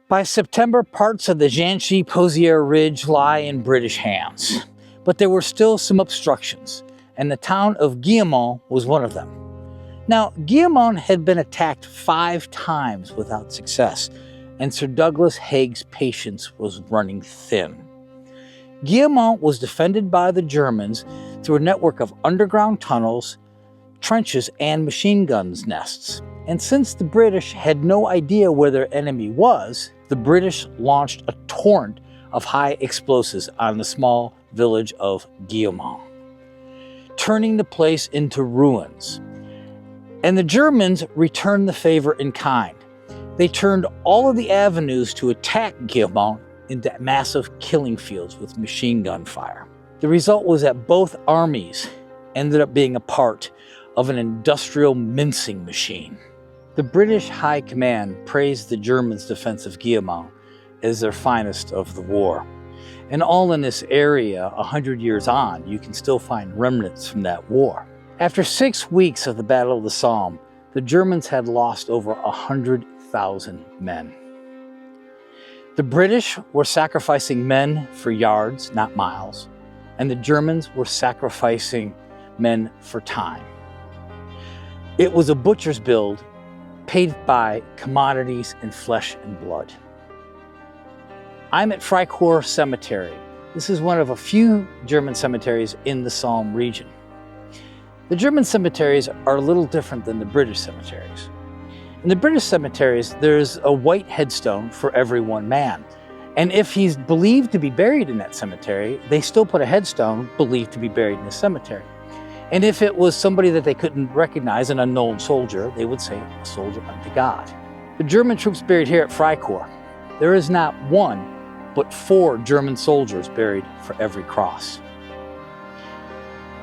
By September, parts of the Ginchy-Pozières Ridge lie in British hands, but there were still some obstructions, and the town of Guillemont was one of them. Now, Guillemont had been attacked 5 times without success, and Sir Douglas Haig's patience was running thin. Guillemont was defended by the Germans through a network of underground tunnels, trenches, and machine guns nests. And since the British had no idea where their enemy was, the British launched a torrent of high explosives on the small village of Guillemont, turning the place into ruins. And the Germans returned the favor in kind. They turned all of the avenues to attack Guillemont into massive killing fields with machine gun fire. The result was that both armies ended up being a part of an industrial mincing machine. The British High Command praised the Germans' defense of Guillemont as their finest of the war. And all in this area, 100 years on, you can still find remnants from that war. After 6 weeks of the Battle of the Somme, the Germans had lost over 100,000 men. The British were sacrificing men for yards, not miles, and the Germans were sacrificing men for time. It was a butcher's build, paid by commodities in flesh and blood. I'm at Fricourt Cemetery. This is one of a few German cemeteries in the Somme region. The German cemeteries are a little different than the British cemeteries. In the British cemeteries, there's a white headstone for every one man. And if he's believed to be buried in that cemetery, they still put a headstone believed to be buried in the cemetery. And if it was somebody that they couldn't recognize, an unknown soldier, they would say, a soldier unto God. The German troops buried here at Fricourt, there is not 1, but 4 German soldiers buried for every cross.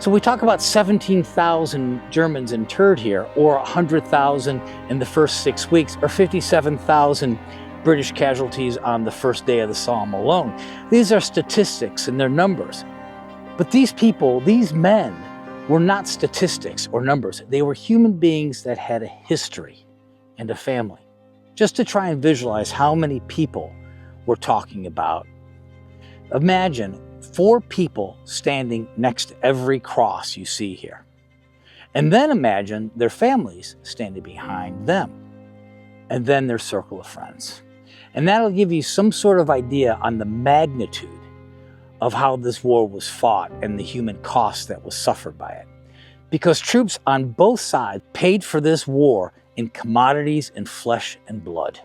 So we talk about 17,000 Germans interred here, or 100,000 in the first 6 weeks, or 57,000 British casualties on the first day of the Somme alone. These are statistics and they're numbers. But these people, these men, were not statistics or numbers. They were human beings that had a history and a family. Just to try and visualize how many people we're talking about, imagine 4 people standing next to every cross you see here. And then imagine their families standing behind them. And then their circle of friends. And that'll give you some sort of idea on the magnitude of how this war was fought and the human cost that was suffered by it. Because troops on both sides paid for this war in commodities and flesh and blood.